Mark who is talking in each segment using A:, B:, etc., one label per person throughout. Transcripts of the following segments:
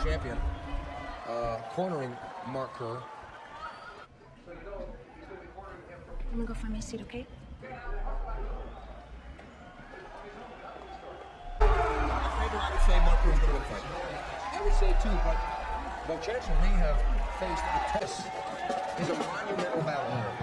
A: champion, cornering Mark Kerr.
B: I'm gonna go find my seat, okay?
A: I would say Mark Kerr is going to win the fight. I would say too, but Vovchanchyn may have faced a test. He's a monumental battle here.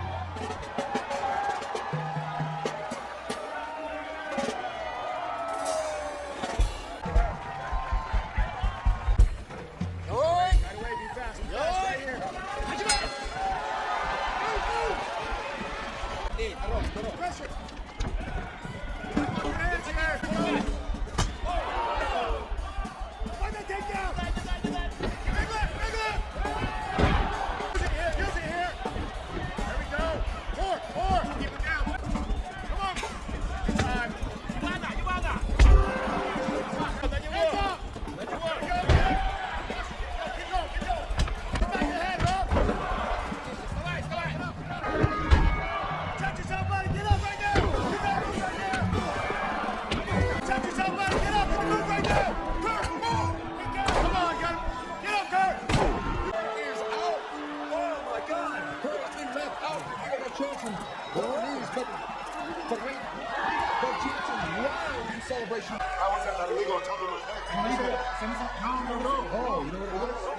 A: Celebration.
C: I was at that illegal and told them no.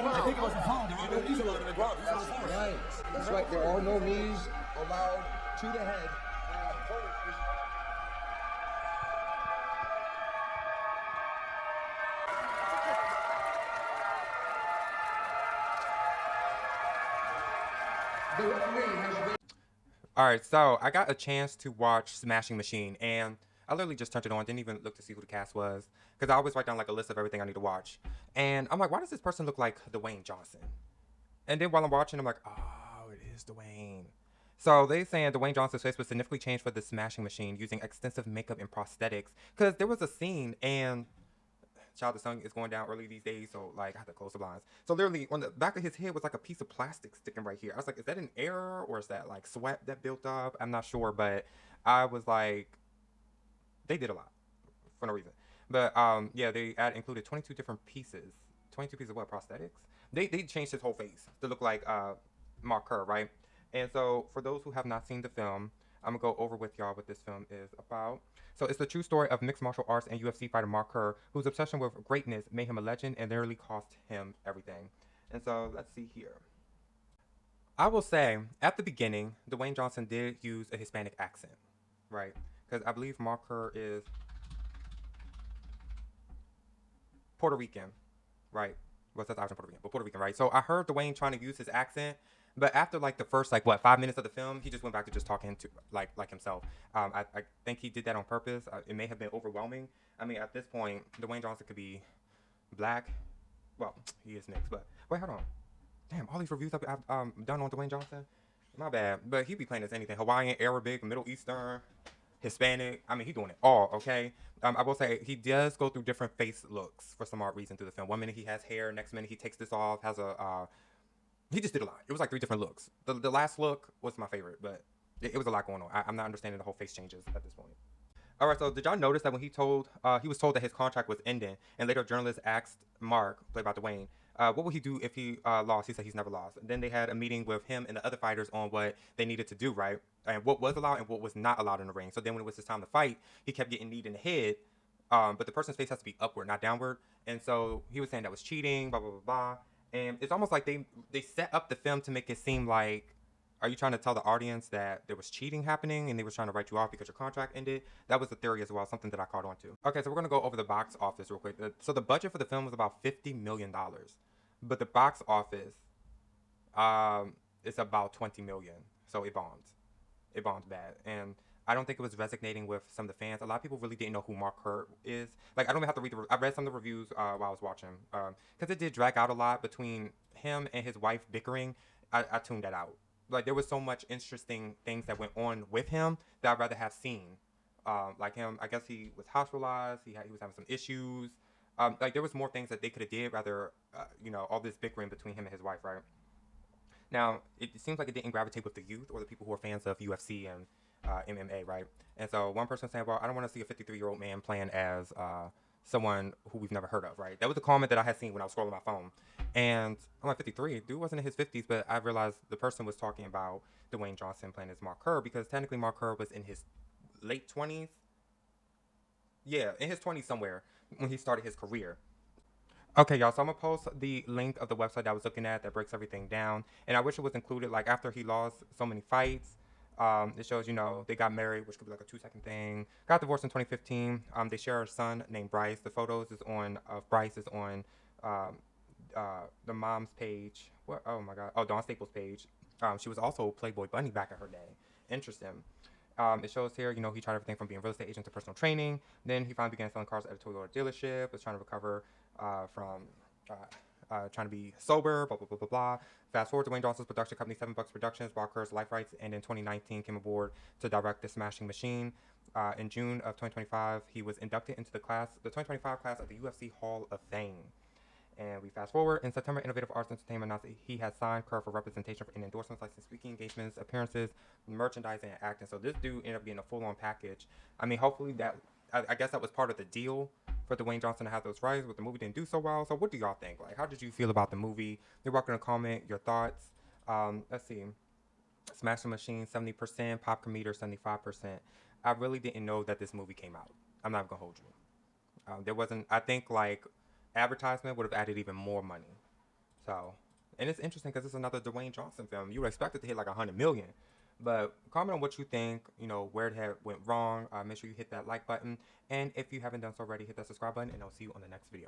C: I think it was a foul. There were no knees allowed in the ground.
A: Right. That's right. There are no knees allowed to the head. The referee has been.
D: Alright, so I got a chance to watch Smashing Machine, and I literally just turned it on, didn't even look to see who the cast was, because I always write down like a list of everything I need to watch. And I'm like, why does this person look like Dwayne Johnson? And then while I'm watching, I'm like, oh, it is Dwayne. So they saying Dwayne Johnson's face was significantly changed for the Smashing Machine using extensive makeup and prosthetics, because there was a scene, and Child, the sun is going down early these days, so like I have to close the blinds. So literally on the back of his head was like a piece of plastic sticking right here. I was like, is that an error or is that like sweat that built up? I'm not sure, but I was like, they did a lot for no reason. But yeah, they included 22 different pieces. 22 pieces of what, prosthetics? They changed his whole face to look like Mark Kerr, right? And so for those who have not seen the film, I'm gonna go over with y'all what this film is about. So it's the true story of mixed martial arts and UFC fighter Mark Kerr, whose obsession with greatness made him a legend and nearly cost him everything. And so let's see here. I will say, at the beginning, Dwayne Johnson did use a Hispanic accent, right? Because I believe Mark Kerr is Puerto Rican, right? Well, that's Irish and Puerto Rican, but Puerto Rican, right? So I heard Dwayne trying to use his accent, but after like the first 5 minutes of the film, he just went back to just talking to like himself. I think he did that on purpose. It may have been overwhelming. I mean, at this point, Dwayne Johnson could be black. Well, he is mixed, but wait, hold on. Damn, all these reviews I've done on Dwayne Johnson, my bad. But he be playing as anything: Hawaiian, Arabic, Middle Eastern, Hispanic. I mean, he doing it all. Okay. I will say he does go through different face looks for some odd reason through the film. One minute he has hair, next minute he takes this off, has a he just did a lot. It was like 3 different looks. The last look was my favorite, but it was a lot going on. I'm not understanding the whole face changes at this point. All right, so did y'all notice that when he was told that his contract was ending, and later journalists asked Mark, played by Dwayne, what would he do if he lost? He said he's never lost. Then they had a meeting with him and the other fighters on what they needed to do, right? And what was allowed and what was not allowed in the ring. So then when it was his time to fight, he kept getting kneed in the head, but the person's face has to be upward, not downward. And so he was saying that was cheating, blah, blah, blah, blah. And it's almost like they set up the film to make it seem like, are you trying to tell the audience that there was cheating happening and they were trying to write you off because your contract ended? That was the theory as well, something that I caught on to. Okay, so we're going to go over the box office real quick. So the budget for the film was about $50 million. But the box office is about $20 million. So it bombed. It bombed bad. And I don't think it was resonating with some of the fans. A lot of people really didn't know who Mark Kerr is. Like, I don't even have to read I read some of the reviews while I was watching. Because it did drag out a lot between him and his wife bickering. I tuned that out. Like, there was so much interesting things that went on with him that I'd rather have seen. Like him, I guess he was hospitalized. He was having some issues. Like, there was more things that they could have did rather, all this bickering between him and his wife, right? Now, it seems like it didn't gravitate with the youth or the people who are fans of UFC and MMA, right? And so one person saying, well, I don't want to see a 53-year-old man playing as someone who we've never heard of, right? That was the comment that I had seen when I was scrolling my phone. And I'm like, 53, dude wasn't in his 50s, but I realized the person was talking about Dwayne Johnson playing as Mark Kerr, because technically Mark Kerr was in his late 20s. Yeah, in his 20s somewhere when he started his career. Okay, y'all, so I'm gonna post the link of the website that I was looking at that breaks everything down. And I wish it was included, like, after he lost so many fights. It shows, they got married, which could be like a 2-second thing. Got divorced in 2015. They share a son named Bryce. The photos is on of Bryce is on um, the mom's page. What? Oh my God. Oh, Dawn Staples' page. She was also Playboy Bunny back in her day. Interesting. It shows here, he tried everything from being a real estate agent to personal training. Then he finally began selling cars at a Toyota dealership. Was trying to recover from trying to be sober, blah, blah, blah, blah, blah. Fast forward to Dwayne Johnson's production company, 7 Bucks Productions, bought Kerr's life rights, and in 2019 came aboard to direct The Smashing Machine. In June of 2025, he was inducted into the 2025 class of the UFC Hall of Fame. And we fast forward. In September, Innovative Arts Entertainment announced that he has signed Kerr for representation in endorsements, like speaking engagements, appearances, merchandising, and acting. So this dude ended up being a full-on package. I mean, hopefully I guess that was part of the deal for Dwayne Johnson to have those rights, but the movie didn't do so well. So what do y'all think? Like, how did you feel about the movie? You're welcome to comment your thoughts. Let's see. Smashing Machine, 70%. Popcorn Meter, 75%. I really didn't know that this movie came out. I'm not going to hold you. There wasn't, I think, like, advertisement would have added even more money. So, and it's interesting because it's another Dwayne Johnson film. You would expect it to hit like 100 million. But comment on what you think, where it went wrong. Make sure you hit that like button. And if you haven't done so already, hit that subscribe button, and I'll see you on the next video.